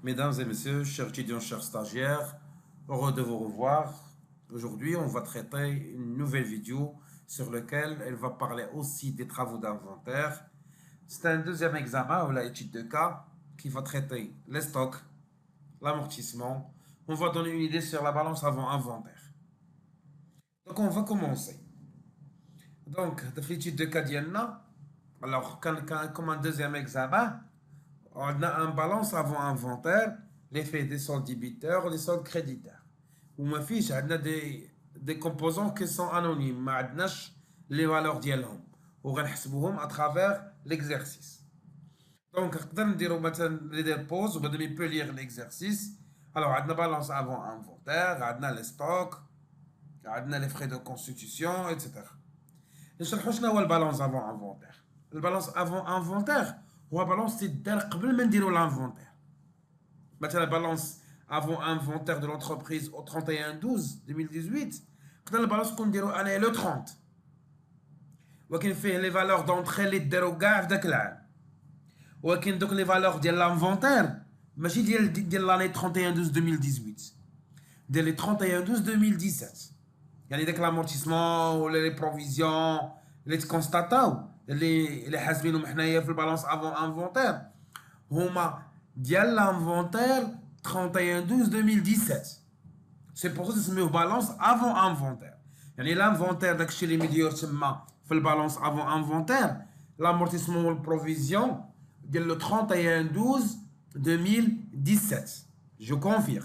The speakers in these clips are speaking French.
Mesdames et messieurs, chers étudiants, chers stagiaires, heureux de vous revoir. Aujourd'hui, on va traiter une nouvelle vidéo sur laquelle elle va parler aussi des travaux d'inventaire. C'est un deuxième examen ou la étude de cas qui va traiter les stocks, l'amortissement. On va donner une idée sur la balance avant inventaire. Donc, on va commencer. Donc, dans l'étude de cas d'Yenna, alors, comme un deuxième examen, on a un balance avant inventaire, l'effet des soldes débiteurs et des soldes créditeurs. وما فيش عندنا des composants qui sont anonymes, ما عندناش les valeurs ديالهم وغنحسبوهم à travers l'exercice. Donc نقدر نديرو مثلا ندير pause وبعد peut lire l'exercice. Alors عندنا balance avant inventaire, عندنا les stocks, عندنا les frais de constitution, etc. نشرحوا شنو هو البالانس avant inventaire. البالانس avant inventaire هو بالانس تيدار قبل ما نديرو لانفونتير. مثلا البالانس avant inventaire de l'entreprise au 31/12/2018 قدر البالانس كون نديرو انايا لو 30 ولكن فيه لي فالور دونطري اللي دارو كاع في داك العام، ولكن دوك لي فالور ديال لانفونتير ماشي ديال لاني 31/12/2018، ديال لي 31/12/2017. يعني داك لامورتيسمون ولا لي بروفيزيون اللي تكونستاتاو اللي حاسبينهم حنايا في البالانس افون انفونتير هما ديال لانفونتير 31/12/2017. سي بور سا تسميوه بالانس افون انفونتير. يعني لانفونتير داكشي اللي مديور تما في البالانس افون انفونتير لامورتيسمون والبروفيزيون ديال لو 31/12/2017. جو كونفير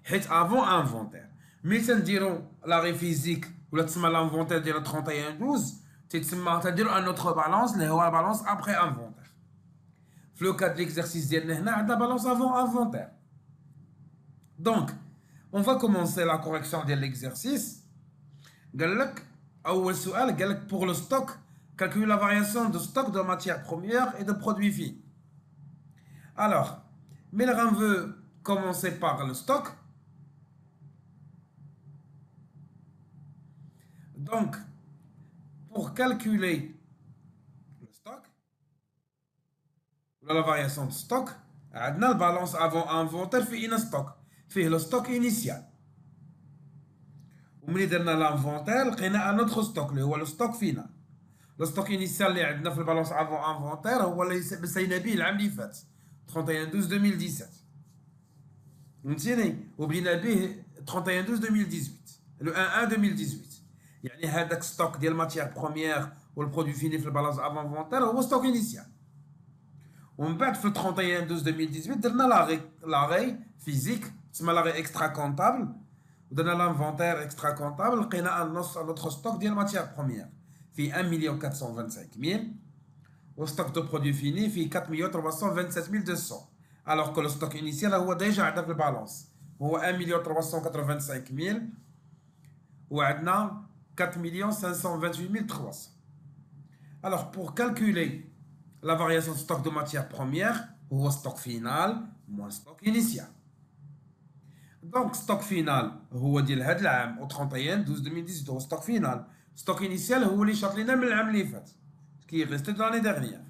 حيت افون انفونتير ملي تنديرو لاغي فيزيك ولا تسمى لانفونتير ديال 31/12 تيتسمى تنديرو ان اوتر بالانس اللي هو بالانس ابخي انفونتير. في لو كاد ليكزارسيس ديالنا هنا عندنا بالانس افون انفونتير. دونك اون فا كومونسي لا كوريكسيون ديال ليكزارسيس. قال لك اول سؤال قال لك بور لو ستوك calcule la variation de stock de matières premières et de produits finis. Alors, Milram veut commencer par le stock. Donc, pour calculer le stock, la variation de stock, on a la balance avant inventaire في un stock, fait le stock initial. وملي درنا l'inventaire لقينا un autre stock اللي هو le stock final. Le stock initial اللي عندنا في البالانس avant inventaire هو اللي بسينا به العام اللي فات 31/12/2017. فهمتيني؟ وبدينا به 31/12/2018 le 1/1/2018. يعني هذاك ستوك ديال ماتيير بروميير والبرودوي فيني في البالانس افون فونتير هو ستوك انيسيال. ومن بعد في 31/12/2018 درنا لاغي فيزيك تسمى لاغي اكسترا كونطابل ودرنا لانفونتير اكسترا كونطابل لقينا ان نوتر ستوك ديال ماتيير بروميير في 1,425,000 وستوك دو برودوي فيني في 4,327,200. alors que le stock initial هو ديجا عندنا في البالانس هو 1,385,000 وعندنا 4,528,300. Alors, pour calculer la variation de stock de matière première, ou stock final moins stock initial. Donc, stock final, هو ديال هاد العام au 31/12/2018 هو stock final. Stock initial هو اللي شاط لينا من العام اللي فات qui est resté de l'année dernière.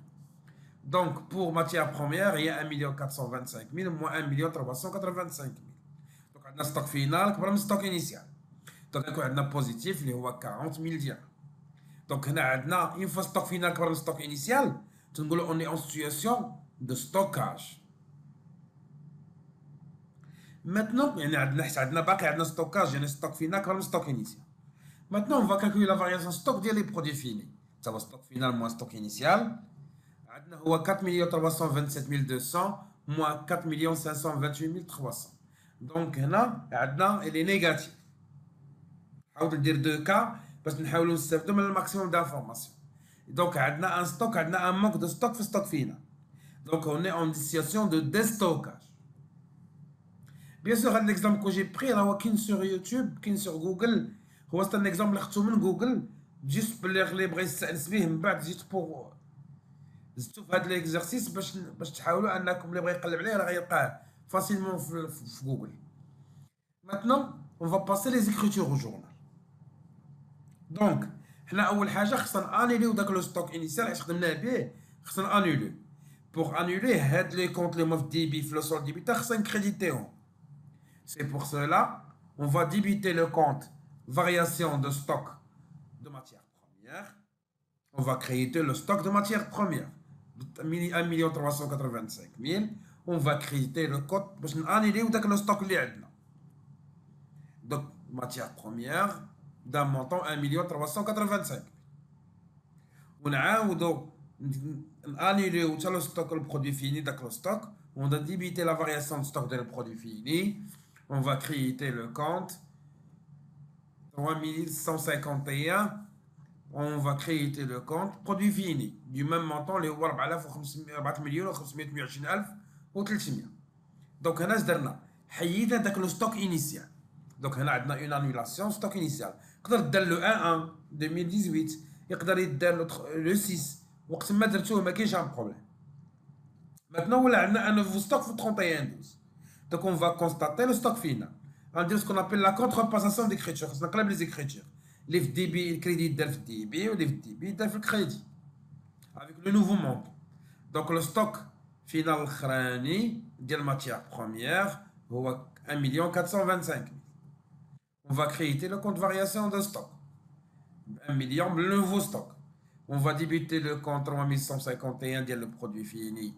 Donc, pour matière première, il y a 1,425,000 moins 1,385,000. Donc, on a stock final كبر من stock initial. Donc يكون عندنا بوزيتيف اللي هو 40,000 ديال. دونك هنا عندنا اون فوا ستوك فينال كبر من ستوك انيسيال تنقولوا اوني اون سيتوياسيون دو ستوكاج. ماتنون يعني عندنا حيت عندنا باقي عندنا ستوكاج يعني ستوك فينال كبر من ستوك انيسيال. ماتنون اون فا كالكولي لا فارياسيون ستوك ديال لي برودوي فيني تا هو ستوك فينال موان ستوك انيسيال. عندنا هو 4,327,200 موان 4,528,300. دونك هنا عندنا اللي نيجاتيف. نحاول ندير دو كا باش نحاولوا نستافدوا من الماكسيموم دانفورماسيون. دونك عندنا ان ستوك عندنا ان مونك دو ستوك في ستوك فينا. دونك اون اي اون سيتياسيون دو ديستوكاج. بيان سور هاد ليكزامبل كو جي بري راه هو كاين سور يوتيوب كاين سور جوجل. هو ستا ان اكزامبل اللي خدتو من جوجل جيست اللي بغى يستانس به من بعد زيد بوغ زدتو في هاد ليكزارسيس باش تحاولوا انكم اللي بغى يقلب عليه راه غيلقاه فاسيلمون في جوجل. ماتنون اون فا باسي لي زيكريتور او جورنال. دونك حنا اول حاجه خصنا انيليو داك لو ستوك انيسيال علاش خدمناه به خصنا انيليو pour annuler les comptes les mots débit, le solde débiteur, c'est crédité. C'est pour cela, on va débiter le compte variation de stock de matières premières. On va créditer le stock de matières premières. 1 385 000. On va créditer le compte pour annuler le stock. Donc, matières premières d'un montant 1 385 000. On a annulé le stock, le produit fini, le stock. On a débité la variation de stock de produit fini. On va créditer le compte 3151. On va créditer le compte produit fini du même montant les 4 millions 520 ألف و300. Donc هنا درنا حيدنا داك لو ستوك انيسيال. دونك هنا عندنا اون انولاسيون ستوك انيسيال. يقدر دار لو 1 2018 يقدر يدار لو 6 وقت ما درتوه ما كاينش ان بروبليم. Maintenant ولا عندنا ان نوفو ستوك في 31 12. Donc on va constater le stock final. On dit ce qu'on appelle la contrepassation d'écriture. خصنا نقلب les écritures. Les FDB, le crédit de FDB ou les FDB de le crédit. Avec le nouveau montant. Donc le stock final crâni de la matière première, 1 425 000. On va créditer le compte variation de stock. 1 million, le nouveau stock. On va débuter le compte 3151 de le produit fini.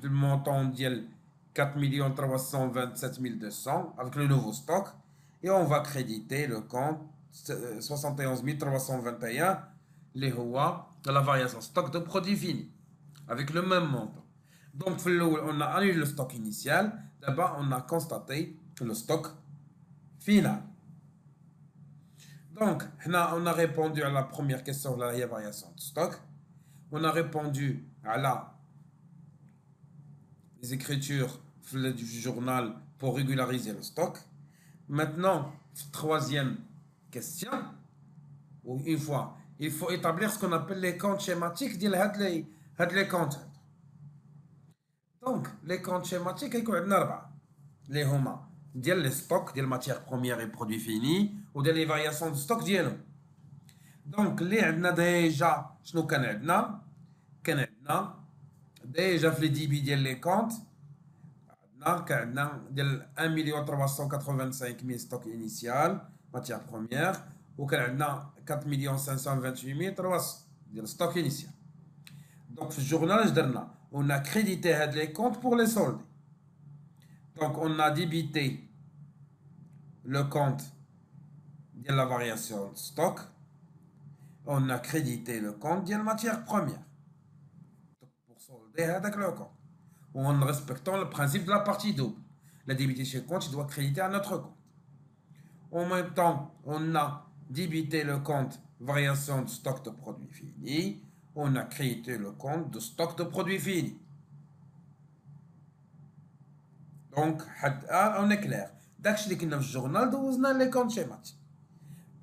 Le montant de 4 327 200 avec le nouveau stock. Et on va créditer le compte 71 321 les rois de la variation stock de produits finis avec le même montant. Donc on a annulé le stock initial. D'abord on a constaté le stock final. Donc on a répondu à la première question de la variation de stock. On a répondu à les écritures du journal pour régulariser le stock. Maintenant, troisième question, ou une fois, il faut établir ce qu'on appelle les comptes schématiques de les comptes. Donc, les comptes schématiques, il y a 4. Les huma, les stocks de matières premières et produits finis, ou les variations de stock. Donc, les عندنا déjà, شنو كان عندنا déjà في les débits ديال les comptes. عندنا 1 385 000 stock initial matière première وكان 4 528 300 ديال stock initial. Donc في الجورنال درنا on a crédité هاد les comptes pour les soldes. Donc on a débité le compte de la variation de stock. On a crédité le compte de la matière première. Donc pour solder هذاك le compte. En respectant le principe de la partie double. La débité chez le compte, il doit créditer à notre compte. En même temps, on a débité le compte variation de stock de produits finis. On a crédité le compte de stock de produits finis. Donc, on est clair. Dès que le journal, on a les comptes schématiques.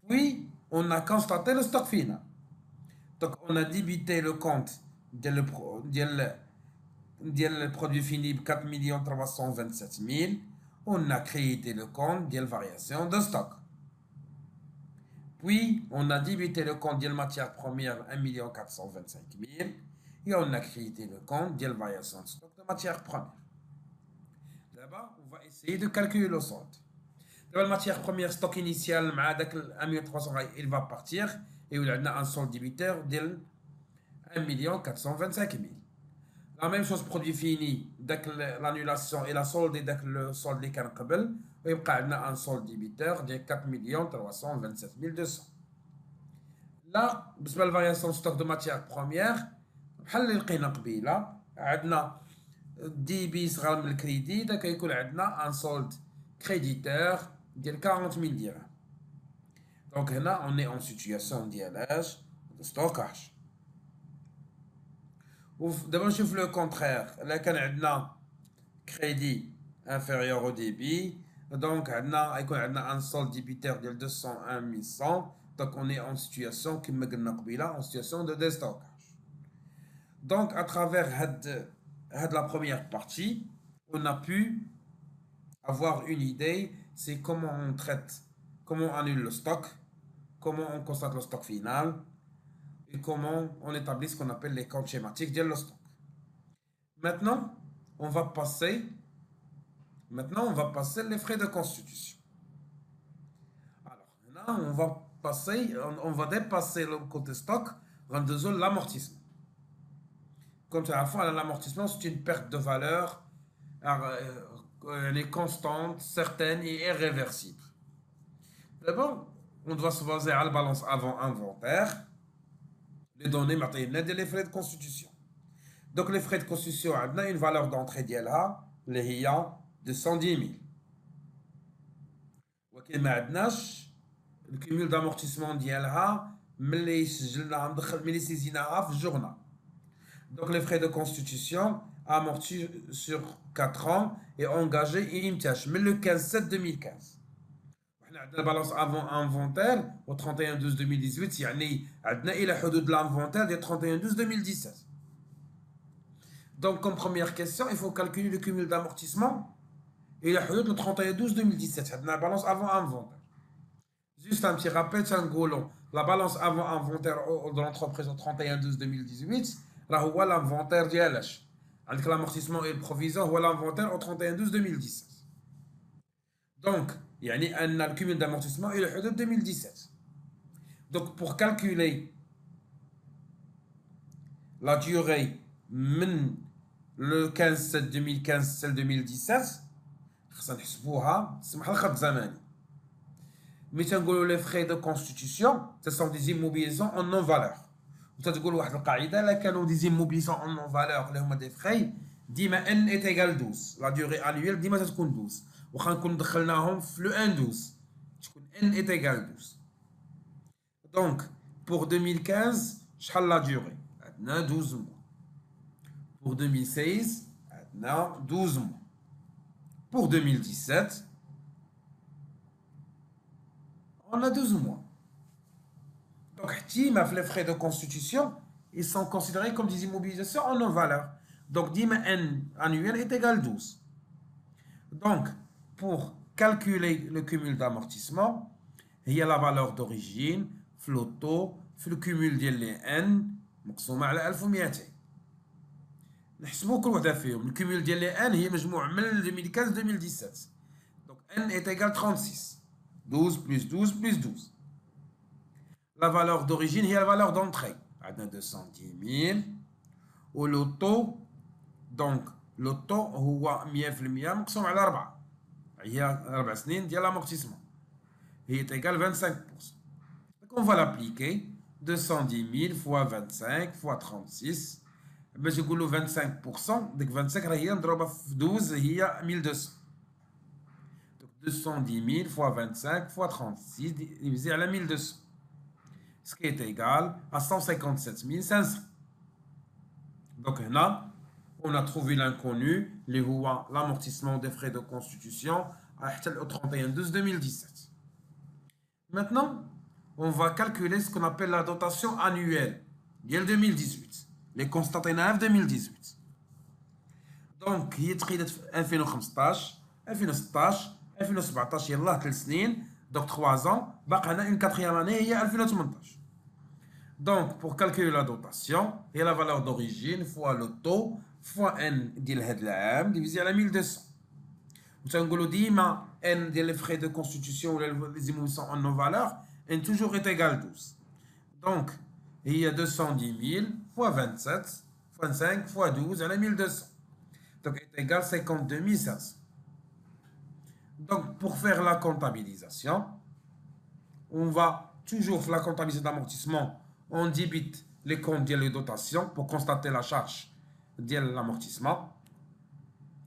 Puis, on a constaté le stock final. Donc, on a débité le compte de le produit fini 4 327 000. On a crédité le compte de la variation de stock. Puis, on a débité le compte de la matière première 1 425 000. Et on a crédité le compte de la variation de stock de matière première. D'abord, on va essayer de calculer le solde. La matière première stock initial, 1 300 000, il va partir. Et on a un solde débiteur de 1 425 000. La même chose produit fini, l'annulation et la solde et le solde les كان قبل ويبقى عندنا un solde débiteur de 4 327 200. Là, بالنسبة للفارياسيون ستوك دو ماتيير بروميير بحال اللي لقينا قبيله عندنا دي بي صغار من الكريدي دا كيكون عندنا ان سولد كريديتور ديال 40000 درهم. دونك هنا اون اون سيتوياسيون ديال اش دو ستوكاج. D'abord, je fais le contraire. Là, quand on a un crédit inférieur au débit, donc on a un solde débiteur de 201 100. Donc, on est en situation qui me en situation de déstockage. Donc, à travers la première partie, on a pu avoir une idée, c'est comment on traite, comment on annule le stock, comment on constate le stock final, et comment on établit ce qu'on appelle les comptes schématiques de le stock. Maintenant, on va passer, les frais de constitution. Alors, là, on va dépasser le côté stock, rendre l'amortissement. Comme tu as fait, l'amortissement, c'est une perte de valeur, elle est constante, certaine et irréversible. D'abord, on doit se baser à la balance avant inventaire, les données matérielles et les frais de constitution. Donc, les frais de constitution, on a une valeur d'entrée ديالها اللي هي 210 000. ولكن ما عندناش الكميول d'amortissement ديالها ملي سجلناها ملي سيزيناها في الجورنال. Donc, les frais de constitution amortis sur 4 ans et engagés illimitables, mais le 15/7/2015. On a la balance avant inventaire au 31/12/2018, يعني عندنا إلى حدود l'inventaire du 31/12/2017. Donc, comme première question, il faut calculer le cumul d'amortissement et la حدود le 31/12/2017. On a la balance avant inventaire. Juste un petit rappel, la balance avant inventaire de l'entreprise au 31/12/2018, là هو l'inventaire ديالها. عندك l'amortissement et le provision هو l'inventaire au 31/12/2017. Donc, يعني أن le cumul d'amortissement est le حدود 2017. Donc, pour calculer la durée من le 15/7/2015 celle 2017 خصنا نحسبوها تسمح الخط زمني. ملي تنقولوا les frais de constitution ce sont des immobilisations en non valeur. وتتقول واحد القاعده الا كانوا des immobilisations en non valeur اللي هما des frais ديما n est égal 12 la durée annuelle ديما تكون 12 واخا نكون دخلناهم في le 1/12 تكون n est égal 12. Donc pour 2015 شحال la durée عندنا 12 mois. Pour 2016 عندنا 12 mois. Pour 2017 on a 12 mois. Donc, les frais de constitution, ils sont considérés comme des immobilisations en non-valeur. Donc, n annuel est égal 12. Donc, pour calculer le cumul d'amortissement, il y a la valeur d'origine, le taux, le cumul de n, مقسومة على 1200. نحسبوا كل وحدة فيهم. Le cumul de n هي مجموع من 2015-2017. Donc, n est égal 36. 12 plus 12 plus 12. La valeur d'origine est la valeur d'entrée. On a 210 000. Et le taux, donc, le taux est 100% مقسوم على 4. هي 4 سنين ديال l'amortissement. Il est égal 25%. Donc, on va l'appliquer. 210 000 fois 25 fois 36. باش يقولوا 25%. ديك 25 هي نضربها في 12 هي 1200. 210 000 fois 25 fois 36 divisé à la 1200. Ce qui est égal à 157 500. Donc là, on a trouvé l'inconnu, l'amortissement des frais de constitution au 31/12/2017. Maintenant, on va calculer ce qu'on appelle la dotation annuelle ديال 2018. Les constatinaires 2018. Donc, هي تقيدت في 2015 2016 2017 يلاه 3 سنين. Donc 3 ans. باقي هنا une quatrième année هي 2018. Donc pour calculer la dotation, il y a la valeur d'origine fois le taux fois n ديال هاد العام divisé à la 1200. وتنقولوا ديما n ديال les frais de constitution ou les immobilisations en non valeur n toujours est égal 12. Donc il y a 210 000 fois 27 fois 5 fois 12 à la 1200. Donc est égal 52 500. Donc, pour faire la comptabilisation, on va toujours faire la comptabilisation d'amortissement. On débite les comptes de les dotations pour constater la charge de l'amortissement.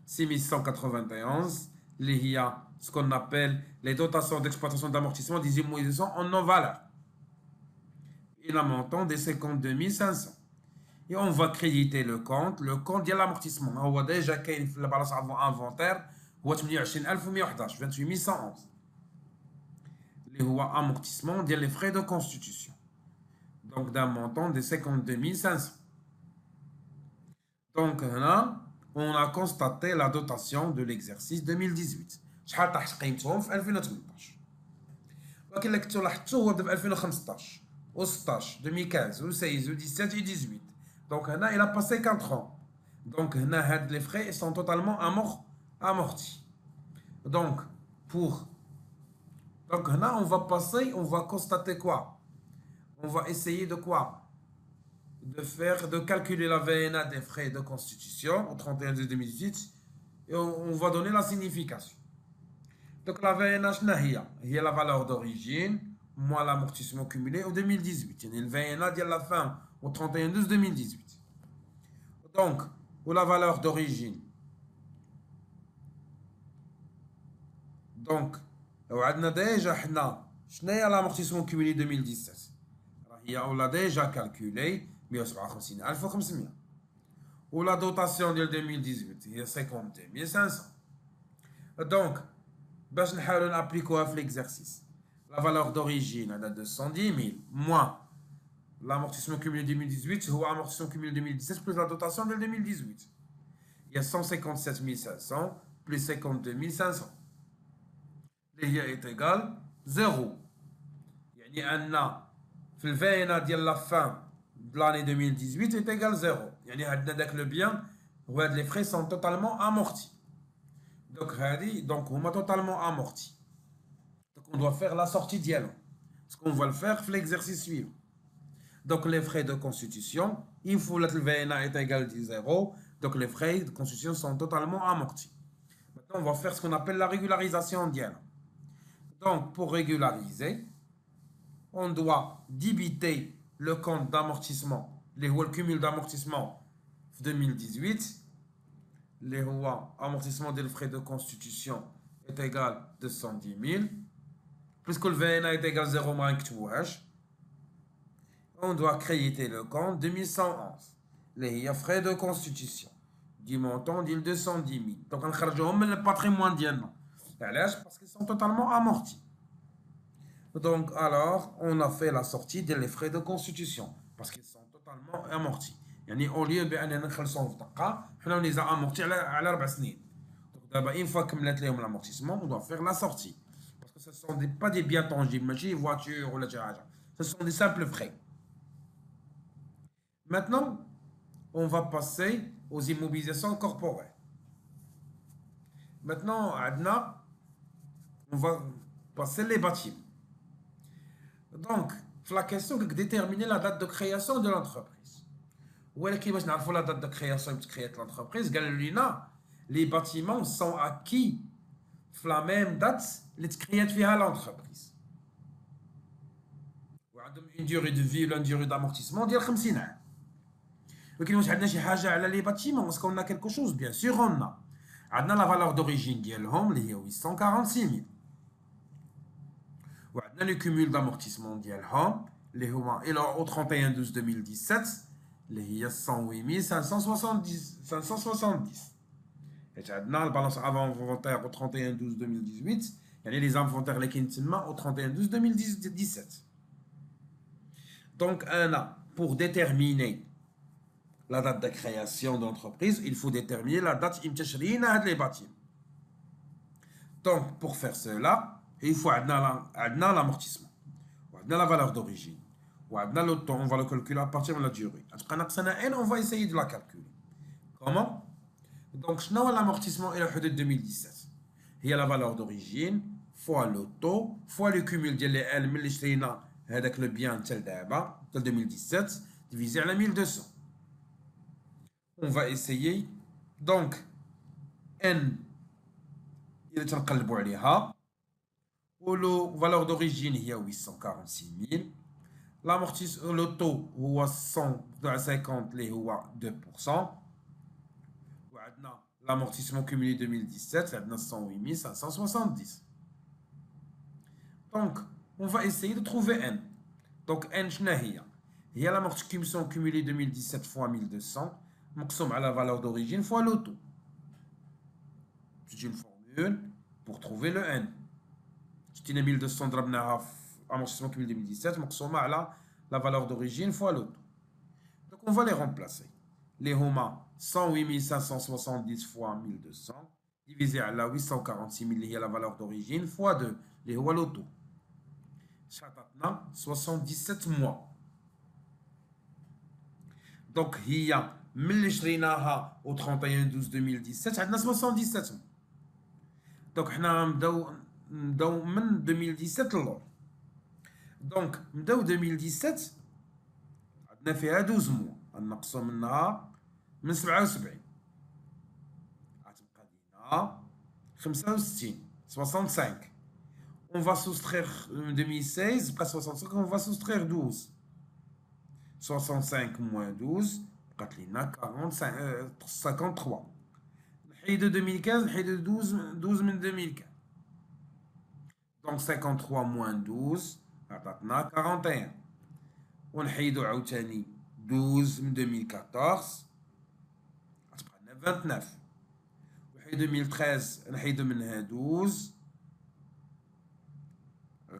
6191, il y a ce qu'on appelle les dotations d'exploitation d'amortissement des immobilisations en non-valeur. Et le montant de 52 500. Et on va créditer le compte de l'amortissement. On voit déjà qu'il y a la balance avant inventaire. هو 28111 28111 اللي هو amortissement ديال les frais de constitution. Donc d'un montant de 52 500. Donc هنا on a constaté la dotation de l'exercice 2018. شحال طاحت قيمتهم في 2018. ولكن اللي كنتو لاحظتو هو بدا في 2015 و 16 2015 و 16 و 17 و 18. Donc هنا il a passé 4 ans. Donc, les frais sont totalement amortis. Donc, là, on va passer, on va constater quoi? On va essayer de quoi? De calculer la VNA des frais de constitution au 31 de 2018 et on va donner la signification. Donc, la VNA, il y a la valeur d'origine, moins l'amortissement cumulé au 2018. Il y a le VNA de la fin au 31 12 2018. Donc, pour la valeur d'origine, donc, on a déjà l'amortissement cumulé 2017. On l'a déjà calculé, 157 500. Ou la dotation de 2018, il y a 52 500. Donc, باش نحاولوا نابليكوها في l'exercice. La valeur d'origine est de 110 000 moins l'amortissement cumulé 2018 ou l'amortissement cumulé 2017 plus la dotation de 2018. Il y a 157 500 plus 52 500. اللي هي est égal 0. يعني أن في الفينا ديال la fin de l'année 2018 est égal 0. يعني عندنا داك le bien وهاد les frais sont totalement amortis. Donc, on va totalement amorti. Donc, on doit faire la sortie d'IEL. Ce qu'on va le faire, c'est l'exercice suivant. Donc, les frais de constitution, il faut que le VNA est égal à 0. Donc, les frais de constitution sont totalement amortis. Maintenant, on va faire ce qu'on appelle la régularisation d'IEL. Donc, pour régulariser, on doit débiter le compte d'amortissement, le cumul d'amortissement 2018. Les amortissement des frais de constitution est égal à 210 000. Puisque le VNA est égal à 0 moins que on doit créditer le compte 2111. Les frais de constitution du montant de 210 000. Donc, on va le patrimoine d'Yann. Parce qu'ils sont totalement amortis. Donc, alors, on a fait la sortie des frais de constitution. Parce qu'ils sont totalement amortis. يعني au lieu بأننا نخلصوهم في دقة حنا les a amortis على 4 سنين. Donc d'abord une fois كملت لهم l'amortissement on doit faire la sortie parce que ce sont pas des biens tangibles ماشي voiture ولا شي حاجة. Ce sont des simples frais. Maintenant on va passer aux immobilisations corporelles. Maintenant on va passer les bâtiments. Donc la question est de déterminer la date de création de l'entreprise. ولكن باش نعرفوا لا دات دو كرياسيون باش كريات لونتربريز قالوا لينا لي باتيمون سون اكي في لا ميم دات اللي تكريات فيها لونتربريز وعندهم اون ديوري دو في ولا اون ديوري دامورتيسمون ديال 50 عام. ولكن واش عندنا شي حاجه على لي باتيمون اسكو عندنا كيلكو شوز؟ بيان سور عندنا لا فالور دوريجين ديالهم اللي هي 846000 وعندنا لو كومول دامورتيسمون ديالهم اللي هما الى او 31 12 2017 اللي هي 108570. Et عندنا البالانس افون فونتير au 31 12 2018 يعني لي زانفونتير اللي كاين تما au 31 12 2017. Donc pour déterminer la date de création de l'entreprise, il faut déterminer la date imta شرينا هاد لي باتيم. Donc pour faire cela, il faut عندنا l'amortissement وعندنا la valeur d'origine. Le temps, on va le calculer à partir de la durée. On va essayer de la calculer. Comment? Donc, l'amortissement est le حدود 2017. Il y a la valeur d'origine fois le taux fois le cumul de L من اللي شرينا هذاك le bien tel دابا tel 2017 divisé à 1200. On va essayer. Donc, N il تنقلبوا عليها. La valeur d'origine هي 846000. L'amortissement, le taux, هو 150 اللي هو 2%. وعندنا l'amortissement cumulé 2017 عندنا 108 570. Donc, on va essayer de trouver N. Donc, N شنو هي؟ هي l'amortissement cumulé 2017 fois 1200 مقسوم على la valeur d'origine fois le taux. C'est une formule pour trouver le N. شتينا 1200 ضربناها في amortissement cumulé 2017 مقسومة على la valeur d'origine fois le taux. Donc on va les remplacer. Les هما 108 570 fois 1200 divisé à la 846 000 اللي هي la valeur d'origine fois 2 اللي هو le taux. شحال 77 mois. Donc هي من اللي شريناها au 31 12 2017 عندنا 77 mois. دونك حنا نبداو من 2017 للور. دونك نبداو 2017 عندنا فيها 12 موا غنقصو منها من 77 غتبقى لينا 65 65. On va soustraire 2016 بقى 65. On va soustraire 12. 65 moins 12 بقات لينا 53. نحيدو 2015 نحيدو 12 من 2015. Donc 53 moins 12 عطاتنا 41. ونحيدو عاوتاني 12 من 2014 غتبقى لنا 29. وحيد 2013 نحيدو منها 12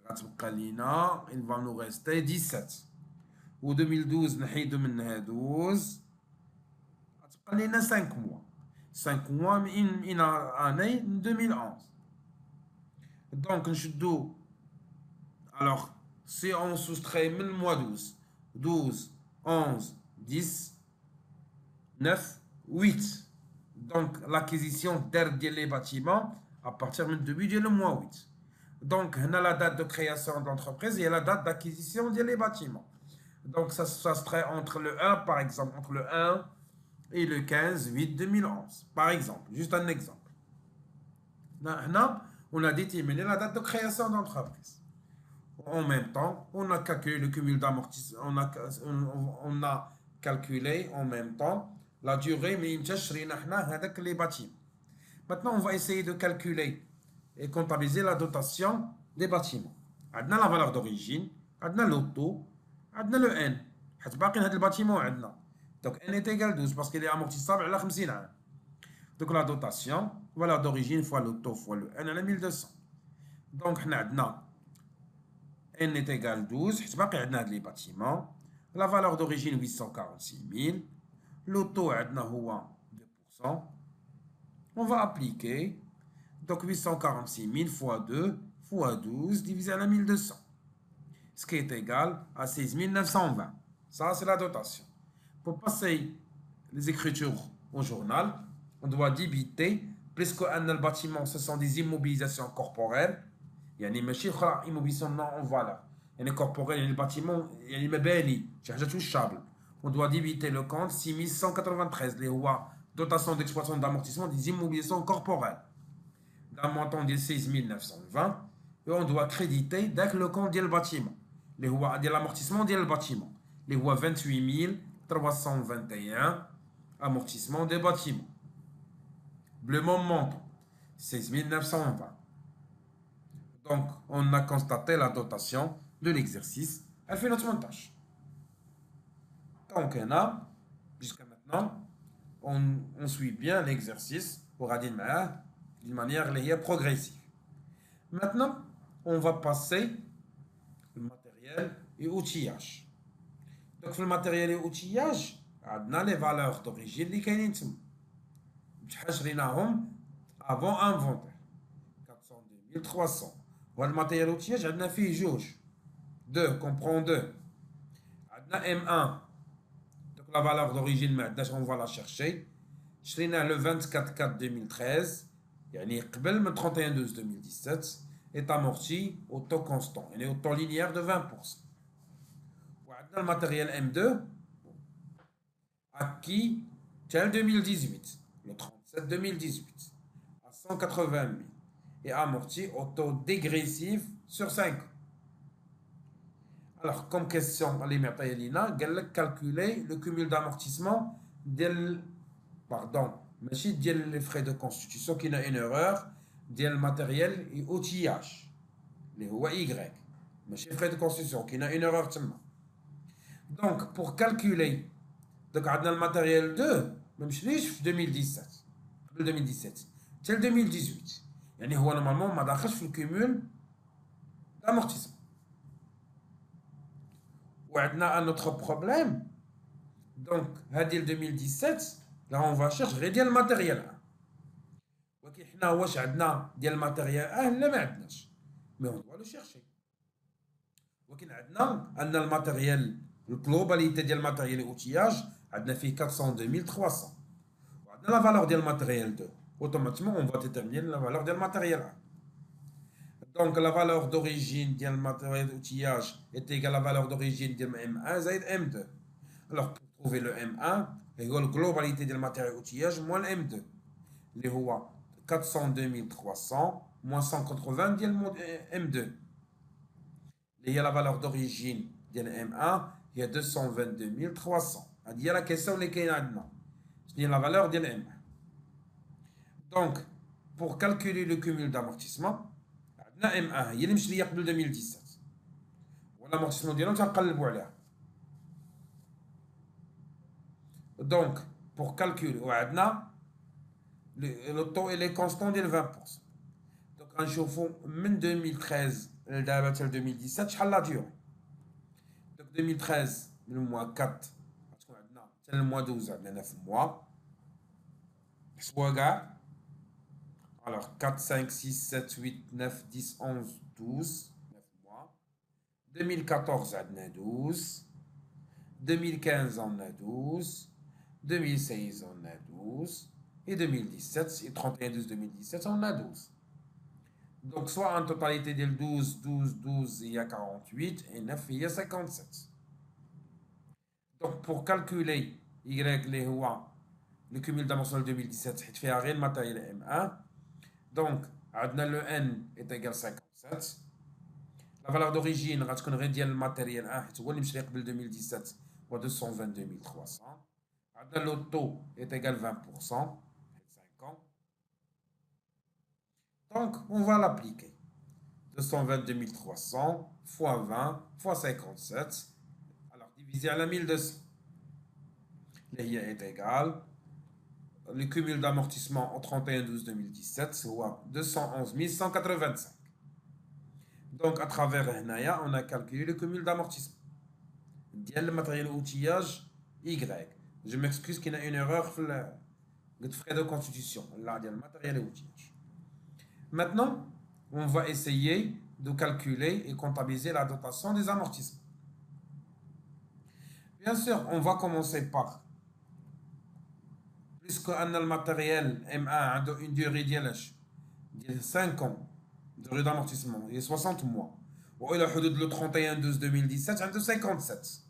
غتبقى لينا il va nous rester 17. و 2012 نحيدو منها 12 غتبقى لينا 5 mois. 5 mois من une année من 2011. Donc نشدو alors si on soustrait من mois 12 12 11 10 9 8. Donc l'acquisition d'air des bâtiments à partir du début du mois 8. Donc on a la date de création de l'entreprise et la date d'acquisition des bâtiments. Donc ça serait entre le 1 par exemple, entre le 1 et le 15 8 2011 par exemple, juste un exemple. Là, on a déterminé la date de création d'entreprise. En même temps, on a calculé le cumul d'amortissement, on a calculé en même temps la durée mais avec les bâtiments. Maintenant, on va essayer de calculer et comptabiliser la dotation des bâtiments. On a la valeur d'origine, on a le taux, on a le N. Le bâtiment, donc N est égal à 12 parce qu'il est amortissable à 50 ans. Donc la dotation, valeur d'origine fois le taux fois le N, on a 1200. Donc on a N est égal à 12, on a les bâtiments. La valeur d'origine 846 000. Le taux est 2%. On va appliquer. Donc 846 000 fois 2 fois 12 divisé à 1200. Ce qui est égal à 6 920. Ça, c'est la dotation. Pour passer les écritures au journal, on doit débiter, puisque le bâtiment, ce sont des immobilisations corporelles. Il y a des immobilisations non en valeur. Il y a des corporelles, il y a des bâtiments, il y a des meubles, on doit débiter le compte 6193, les rois dotation d'exploitation d'amortissement des immobilisations corporelles. D'un montant de 6 920, et on doit créditer dès que le compte du bâtiment. Les rois de l'amortissement du bâtiment. Les rois 28 321 amortissement des bâtiments. Le même montant, 6 920. Donc, on a constaté la dotation de l'exercice. Elle fait notre montage. Donc, jusqu'à maintenant, on suit bien l'exercice pour d'une manière progressive. Maintenant, on va passer le matériel et outillage. Donc, le matériel et outillage, on a les valeurs d'origine qui sont avant inventaire. 402 300. Le matériel et outillage, on a fait juge. 2, comprend 2. On a M1. Donc, la valeur d'origine, on va la chercher. شرينا le 24/4/2013 يعني قبل من 31/12/2017 est amorti au taux constant يعني au taux linéaire de 20%. وعندنا le matériel M2 acquis tel 2018 le 37/2018 à 180 000 et amorti au taux dégressif sur 5 ans. Alors comme question les matériels calculer le cumul d'amortissement ماشي ديال les frais de constitution qui a une erreur ديال matériel et outillage اللي هو Y ماشي frais de constitution qui a une erreur تما. Donc pour calculer donc عندنا le matériel 2 ما مشريش في 2017 قبل 2017 حتى 2018 يعني هو نورمالمون ما داخلش في الكومول d'amortissement. وعندنا un autre problème donc هذه 2017 là on va chercher ديال الماتيريال ولكن حنا واش عندنا ديال الماتيريال لا ما عندناش مي on doit le chercher. ولكن عندنا ان الماتيريال الجلوباليتي ديال الماتيريال اوتياج On a fait 402 300. On a la valeur du matériel 2. Automatiquement, on va déterminer la valeur du matériel 1. Donc, la valeur d'origine du matériel d'outillage est égale à la valeur d'origine du M1 زائد M2. Alors, pour trouver le M1, la globalité du matériel d'outillage moins le M2. اللي هو 402 300 moins 180 ديال M2. اللي هي la valeur d'origine ديال M1 هي 222 300. هذه هي la question اللي كاينه عندنا. شنو هي la valeur ديال M1. Donc, pour calculer le cumul d'amortissement, عندنا M1 هي اللي مشريه قبل 2017. والامortissement ديالهم تنقلبوا عليها. Donc, pour calculer, وعندنا le taux il est constant de 20%. Donc, غنشوفوا من 2013 لدابا حتى 2017 شحال لا ديور. Donc 2013 من الموا 4 غتكون عندنا حتى الموا 12 عندنا 9 mois. حسبوها كاع. Alors 4, 5, 6, 7, 8, 9, 10, 11, 12, 9 mois. 2014 عندنا 12. 2015 on a 12. 2016 on a 12. Et 2017, et 31-12-2017, on a 12. Donc, soit en totalité de 12, 12, 12, il y a 48, et 9, il y a 57. Donc, pour calculer Y, le cumul d'amortissement 2017, il fait un matériel M1. Donc, le N est égal à 57. La valeur d'origine, le matériel 1, c'est le 2017, 222 300. Le taux est égal à 20%. Donc, on va l'appliquer. 222 300 fois 20 fois 57. Alors, divisé à la 1200. L'IA est égal. Le cumul d'amortissement en 31-12-2017, c'est 211 185. Donc, à travers Hnaya, on a calculé le cumul d'amortissement. Le matériel outillage Y. Je m'excuse qu'il y a une erreur de frais de constitution. Là, il y a le matériel outillage. Maintenant, on va essayer de calculer et comptabiliser la dotation des amortissements. Bien sûr, on va commencer par, puisque le matériel M1 a une durée de 5 ans, durée d'amortissement, et 60 mois. Et le 31-12-2017, il a 57.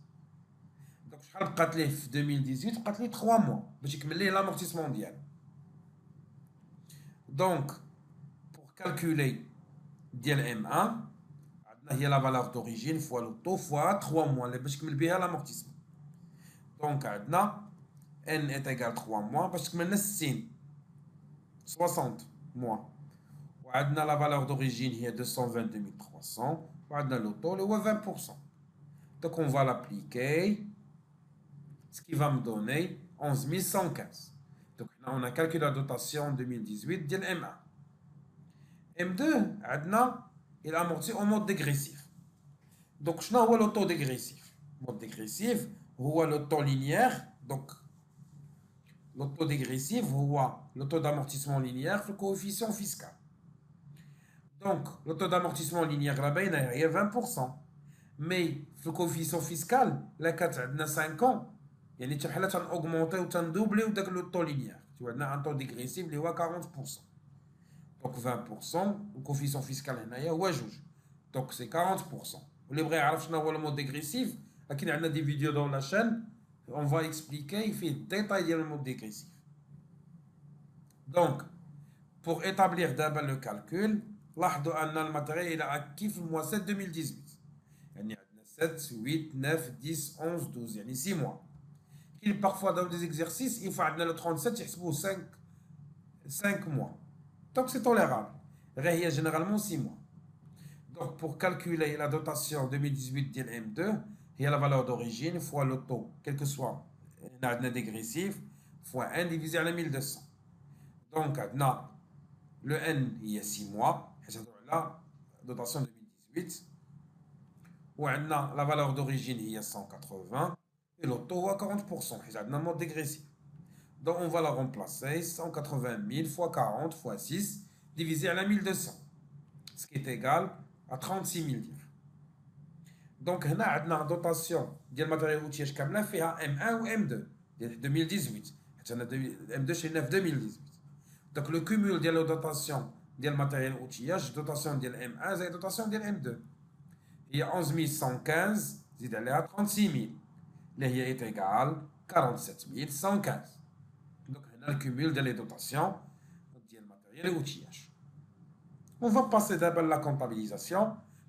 Donc, je vais en 2018, je 3 mois, pour calculer l'amortissement dial. Donc, calculer M1, il y a la valeur d'origine fois le taux fois 3 mois, l'amortissement. Donc, N est égal à 3 mois, parce que c'est 60 mois. La valeur d'origine est 222 300, le taux est 20%. Donc, on va l'appliquer, ce qui va me donner 11 115. Donc, on a calculé la dotation en 2018 de M1. M2, il amortit en mode dégressif. Donc, je n'ai le taux dégressif. Le mode dégressif, c'est le taux linéaire. Donc, le taux dégressif, c'est le taux d'amortissement linéaire, le coefficient fiscal. Donc, le taux d'amortissement linéaire, il y a 20%. Mais le coefficient fiscal, là, il y a 5 ans. Il y a augmenté ou doublé le taux linéaire. Tu vois, un taux dégressif, il y a 40%. Donc 20%, le coefficient fiscal est donc c'est 40%. Vous voulez savoir le mode dégressif, il y a des vidéos dans la chaîne, on va expliquer, il fait détailler le mode dégressif. Donc, pour établir d'abord le calcul, le matériel est actif le mois 7 2018. Il y a 7, 8, 9, 10, 11, 12, il y a 6 mois. Parfois dans des exercices, il faut le 37, il faut 5 mois. Donc c'est tolérable. Il y a généralement 6 mois. Donc pour calculer la dotation 2018 de M2, il y a la valeur d'origine fois le taux, quel que soit le dégressif, fois 1 divisé à la 1200. Donc le N, il y a 6 mois. La dotation 2018. Ou la valeur d'origine, il y a 180. Et le taux à 40%. Il y a un mode dégressif. Donc, on va la remplacer 180 000 fois 40 fois 6 divisé à la 1200. Ce qui est égal à 36 000 dirhams. Donc, on a une dotation du matériel outillage kamla fait M1 ou M2. ديال 2018 حيت انا ام 2 شريناه في 2018. دونك لو كومول ديال لو دوطاسيون ديال ماتيريال اوتياج دوطاسيون ديال ام 1 زائد دوطاسيون ديال ام 2 هي 11115 زيد عليها 36000 اللي هي ايتيغال 47115. دونك هنا الكومول ديال لي دوطاسيون ديال ماتيريال اوتياج. On va passer d'abord à la comptabilisation.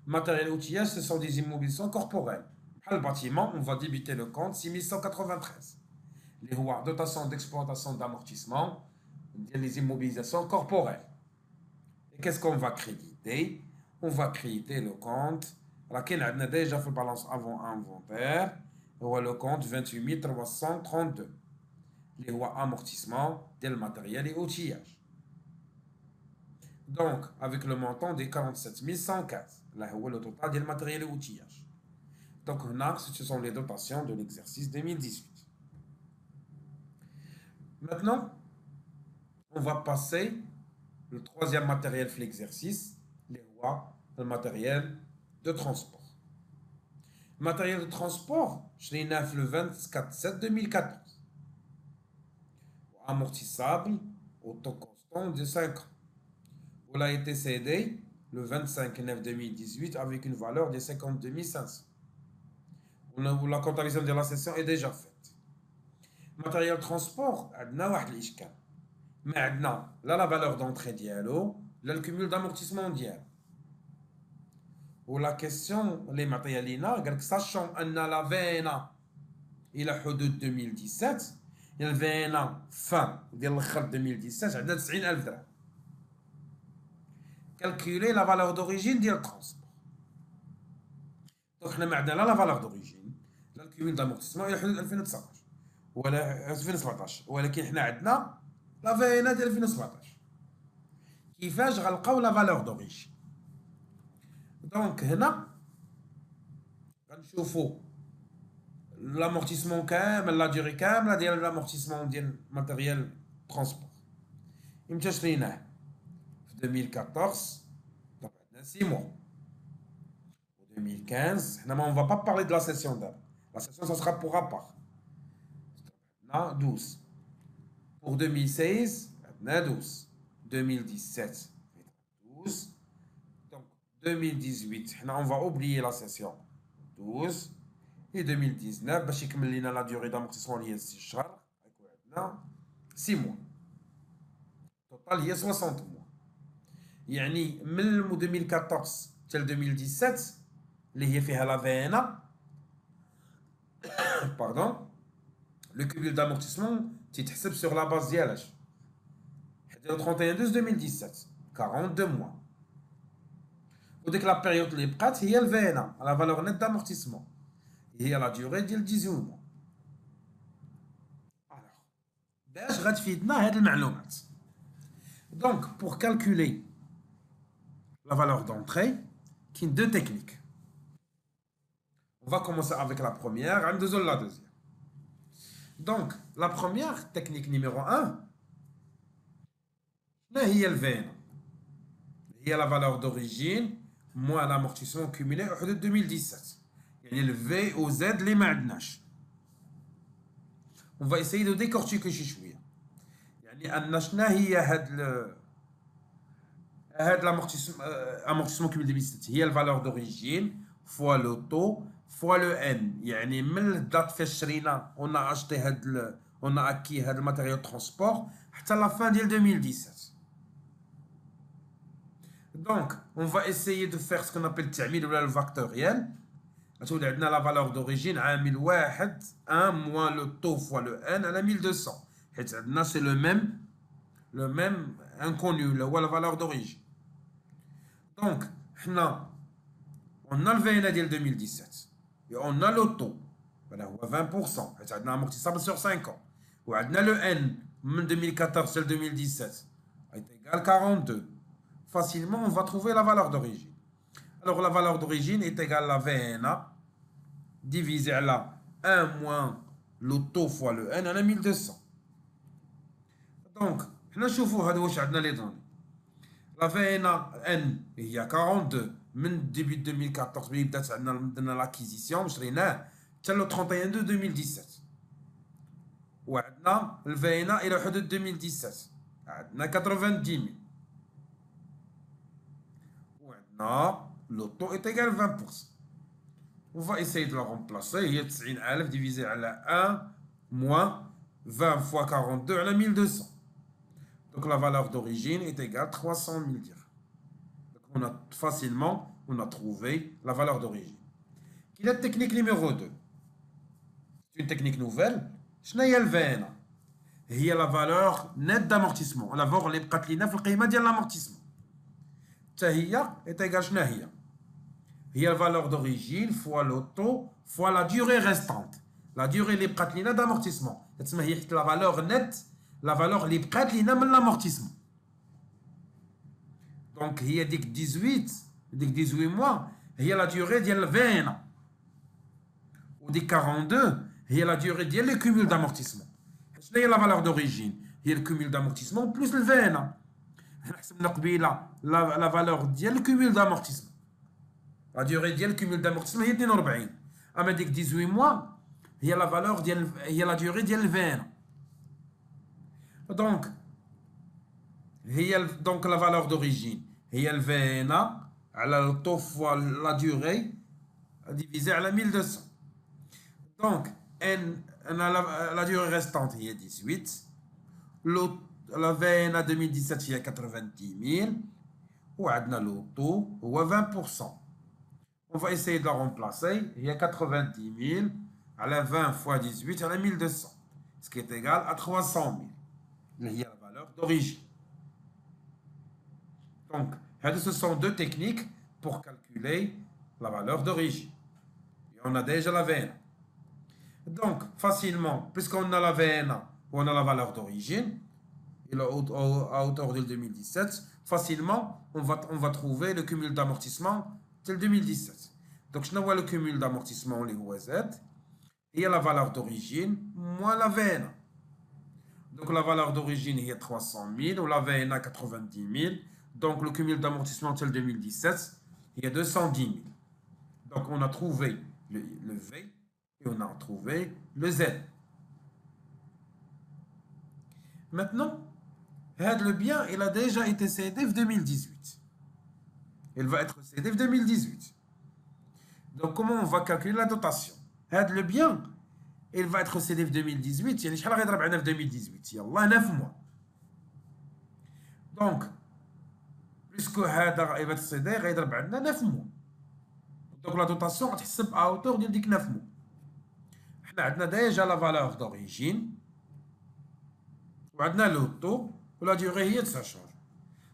Matériel outillage, ce sont des immobilisations corporelles. Le bâtiment, on va débiter le compte 6193. Les dotations d'exploitation d'amortissement, les immobilisations corporelles. Et qu'est-ce qu'on va créditer? On va créditer le compte. Laquelle on a déjà fait balance avant inventaire. Le compte 28 332. Les amortissements del matériel et outillage. Donc, avec le montant de 47 115, là où le total du matériel et outillage. Donc, ce sont les dotations de l'exercice 2018. Maintenant, on va passer le troisième matériel de l'exercice, le matériel de transport. Le matériel de transport, je l'ai neuf le 24/7/2014. Amortissable au taux constant de 5 ans. Il a été cédé le 25/9/2018 avec une valeur de 52 500. La comptabilisation de la session est déjà faite. Matériel transport, on a un ishkal. Mais là, la valeur d'entrée dialo, le cumul d'amortissement dial. Ou la question, les matérialina, sachant que la VNA, il a حدود 2017, il VNA fin de 2017, on a 90,000 درهم. Calculer la valeur d'origine du transport. Donc, nous avons la valeur d'origine, le cumul d'amortissement, il est de 2019 ou 2017. ولكن nous avons la VNA de 2017. كيفاش غنلقاو la valeur d'origine? Donc, هنا غنشوفوا l'amortissement كامل la durée كامله ديال l'amortissement ديال matériel transport. إمتى شريناه؟ 2014, donc 6 mois. Pour 2015, on ne va pas parler de la session d'âme. La session, ça sera pour à part. 12. Pour 2016, 12. 2017, 12. Donc 2018, on va oublier la session 12. Et 2019, باش يكمل لنا la durée d'amortissement هي 6 شهور. 6 mois. Total هي 60 mois. يعني من 2014 حتى 2017 اللي هي فيها لا فينا باردون لو كومول دامورتيسمون تيتحسب سور لا باز ديالاش حتى 31/12/2017 42 موا وديك لا بيريود اللي بقات هي الفينا لا فالور نيت دامورتيسمون هي لا ديوري ديال 18 موا. باش غتفيدنا هاد المعلومات؟ دونك بور كالكولي la valeur d'entrée, qui est deux techniques. On va commencer avec la première, et la deuxième. Donc, la première technique numéro 1, c'est le VN. Il y a la valeur d'origine, moins l'amortissement cumulé de 2017. Il y a le V au Z, les madnash. On va essayer de décortiquer ce que يعني أننا هي هاد l'amortissement cumulé 2017 هي الفالور d'origine fois le taux fois le N. يعني من الدات فاش شرينا on a acheté on a acquis هاد الماتيريال transport حتى la fin ديال 2017. Donc on va essayer de faire ce qu'on appelle التعميل ولا le factoriel. غتولي عندنا la valeur d'origine عامل واحد 1 moins le taux fois le N على 1200 حيت عندنا c'est le même inconnu اللي هو la valeur d'origine. Donc, on a le VNA de 2017 et on a le taux, voilà, 20%, c'est un amortissable sur 5 ans. On a le N de 2014 à 2017 est égal à 42. Facilement, on va trouver la valeur d'origine. Alors, la valeur d'origine est égale à la VNA divisé à la 1 moins le taux fois le N, on a 1200. Donc, on va voir les données. La VNA N il y a 42 من début 2014 ملي بدات عندنا l'acquisition شريناه حتى le 31/2/2017 وعندنا الفينا الى حدود 2017 عندنا 90 000 وعندنا لوطو est égal 20%. On va essayer de la remplacer. هي 90,000 divisé على 1 moins 20 fois 42 على 1200. Donc la valeur d'origine est égale à 300 000 dirhams. Donc on a facilement trouvé la valeur d'origine. Quelle est la technique numéro 2? C'est une technique nouvelle. شنو هي الفينا؟ هي la valeur nette d'amortissement. La valeur اللي بقات لينا في القيمة ديال l'amortissement. حتى هي est égale شنو هي؟ هي la valeur d'origine fois le taux fois la durée restante. La durée اللي بقات لينا d'amortissement. تسمى هي حيت la valeur nette la valeur اللي بقات لينا من l'amortissement. Donc هي ديك 18 mois هي la durée ديال الفينا. وديك 42 هي la durée ديال le cumul d'amortissement. شنو هي la valeur d'origine؟ هي le cumul d'amortissement plus الفينا. حنا حسبنا قبيله la valeur ديال le cumul d'amortissement. La durée ديال le cumul d'amortissement هي 42. اما ديك 18 mois هي la valeur ديال هي la durée ديال الفينا. Donc la valeur d'origine هي الفينا على le taux fois la durée divisé على 1200. Donc la durée restante هي 18. La VNA 2017 هي 90 000 وعندنا le taux هو 20%. On va essayer de la remplacer. Il y a 90 000 à la 20 fois 18 à la 1200, ce qui est égal à 300 000. Il y a la valeur d'origine. Donc, ce sont deux techniques pour calculer la valeur d'origine. On a déjà la VNA. Donc, facilement, puisqu'on a la VNA, on a la valeur d'origine, à hauteur de 2017, facilement, on va trouver le cumul d'amortissement de 2017. Donc, je vois le cumul d'amortissement, les OZ, et la valeur d'origine, moins la VNA. Donc, la valeur d'origine est 300 000, ou la VNA 90 000. Donc, le cumul d'amortissement de 2017, il y a 210 000. Donc, on a trouvé le V et on a trouvé le Z. Maintenant, le bien, il a déjà été cédé en 2018. Il va être cédé en 2018. Donc, comment on va calculer la dotation? Le bien, il va être cédé en 2018. Il y a en 2018. Il y a 9 mois. Donc, puisque il va être cédé, il y a 9 mois. Donc, la dotation va être à hauteur de 9 mois. On a déjà la valeur d'origine. On a le taux. La durée de sa charge.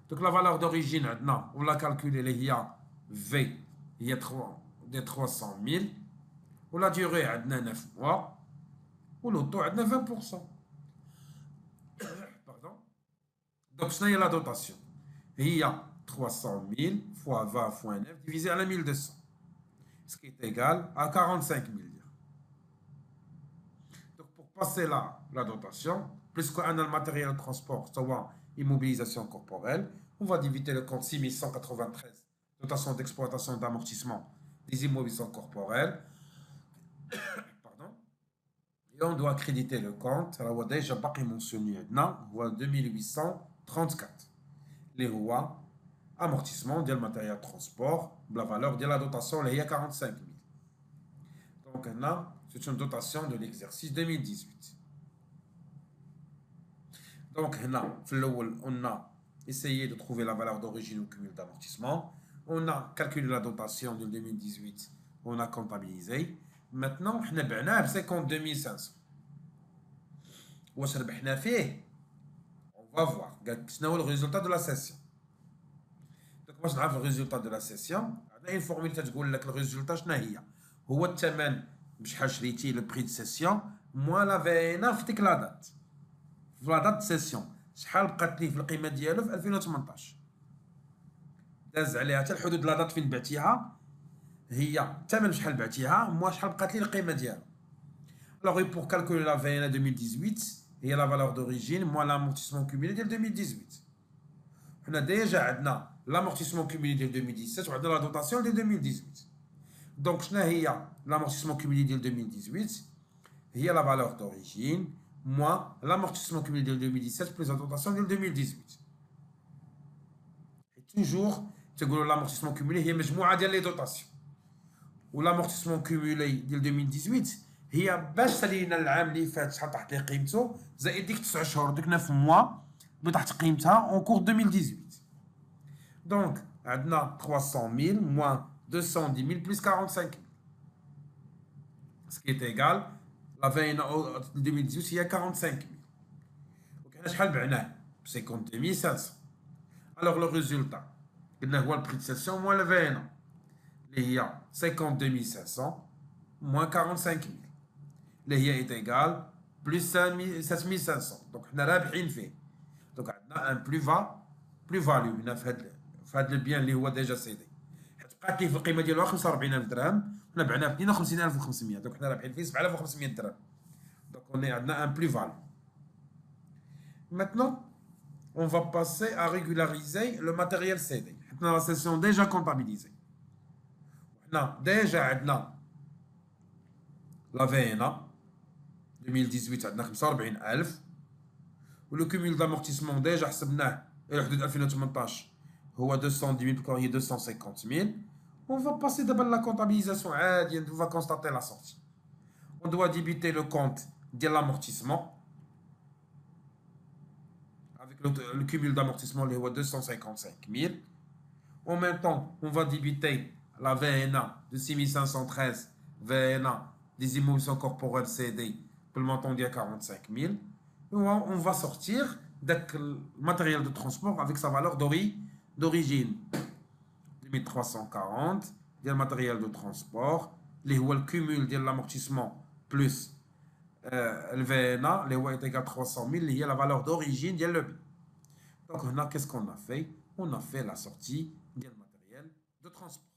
Donc la valeur d'origine, on l'a calculé, il y a V, il y a 300 000. Ou la durée, on a 9 mois. Ou le taux, on a 20%. Pardon. Donc, ce n'est la dotation. Il y a 300 000 fois 20 fois 9 divisé à la 1200. Ce qui est égal à 45 000. Donc, pour passer la dotation, puisqu'on a le matériel de transport, soit immobilisation corporelle, on va diviser le compte 6193, dotation d'exploitation d'amortissement des immobilisations corporelles. Pardon. Et on doit créditer le compte. Alors, on a déjà pas mentionné maintenant, 2834. Les rois, amortissement de matériel de transport, la valeur de la dotation, il y a 45 000. Donc, là, c'est une dotation de l'exercice 2018. Donc, là, on a essayé de trouver la valeur d'origine au cumul d'amortissement. On a calculé la dotation de 2018. On a comptabilisé. Maintenant, on a بعنا ب 52 500. واش ربحنا فيه؟ On va voir. شنو هو le résultat de la session. Donc, باش نعرف le résultat de la session, عندنا une formule تقول لك le résultat شنو هي؟ هو الثمن بشحال شريتي le prix de session moins la VNA في ديك لا دات. في لا دات سيسيون شحال بقات ليه في القيمه ديالو في 2018 داز عليها حتى الحدود لا دات فين بعتيها هي الثمن شحال بعتيها موا شحال بقات ليه القيمه ديالو. Alors pour calculer la VNA 2018 هي la valeur d'origine moins l'amortissement cumulé ديال 2018. حنا ديجا عندنا l'amortissement cumulé ديال 2017 وعندنا la dotation ديال 2018. Donc شنو هي l'amortissement cumulé ديال 2018 هي la valeur d'origine moins l'amortissement cumulé de 2017 plus la dotation de 2018. Et toujours, l'amortissement cumulé, il y a مجموعة ديال les dotations. والامورتيسمون كومولي ديال 2018 هي باش سالينا العام اللي فات شحال طاحت ليه قيمته زائد ديك 9 شهور ديك 9 موا اللي طاحت قيمتها اون كور 2018. دونك عندنا 300,000 موان 210,000 بلس 45,000 سكي ايكال لا فاينا 2018 هي 45,000. دونك حنا شحال بعناه ب 52,500. الوغ لو ريزولتا قلنا هو البري دو سيسيون موان لا فاينا اللي هي 52,500 moins 45,000 اللي هي est égal plus 7,500. دونك حنا رابحين فيه. دونك عندنا ان بلو فاليو هنا في هاد البيان اللي هو ديجا سيدي، حيت بقات ليه في القيمه ديالو 45,000 درهم، حنا بعناه ب 52,500. دونك حنا رابحين فيه 7,500 درهم. دونك عندنا ان بلو فاليو. Maintenant, on va passer à régulariser le matériel cédé. Maintenant, la session déjà comptabilisée. Déjà, عندنا la VNA 2018 عندنا 45,000 ولو كوميل d'amortissement déjà حسبناه الى حدود 2018 هو 210,000 هي 250,000. On va passer d'abord la comptabilisation عادي. On va constater la sortie. On doit débuter le compte de l'amortissement avec le cumul d'amortissement اللي هو 255,000. En même temps, on va débuter la VNA de 6,513 VNA des émolutions corporelles CD pour le montant de 45,000. On va sortir le matériel de transport avec sa valeur d'origine 2340 le matériel de transport, le cumul de l'amortissement plus le VNA, est égal à 300,000, il y a la valeur d'origine de le. Donc, qu'est-ce qu'on a fait? On a fait la sortie du matériel de transport.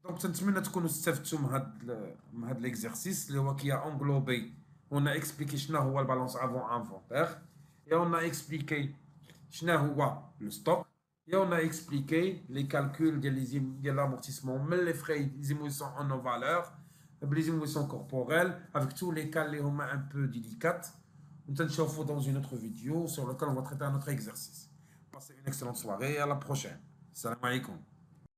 Donc, نتمنى تكونوا استفدتوا من هذا l'exercice اللي هو qui a englobé. On a expliqué شنو هو البالانس avant inventaire et on a expliqué شنو هو le stock et on a expliqué les calculs de l'amortissement mais les frais les émolutions en nos valeurs les émolutions corporelles avec tous les cas اللي هما un peu délicates. نشوفوا dans une autre vidéo sur laquelle on va traiter un autre exercice. Passez une excellente soirée et à la prochaine. Salam alaikum.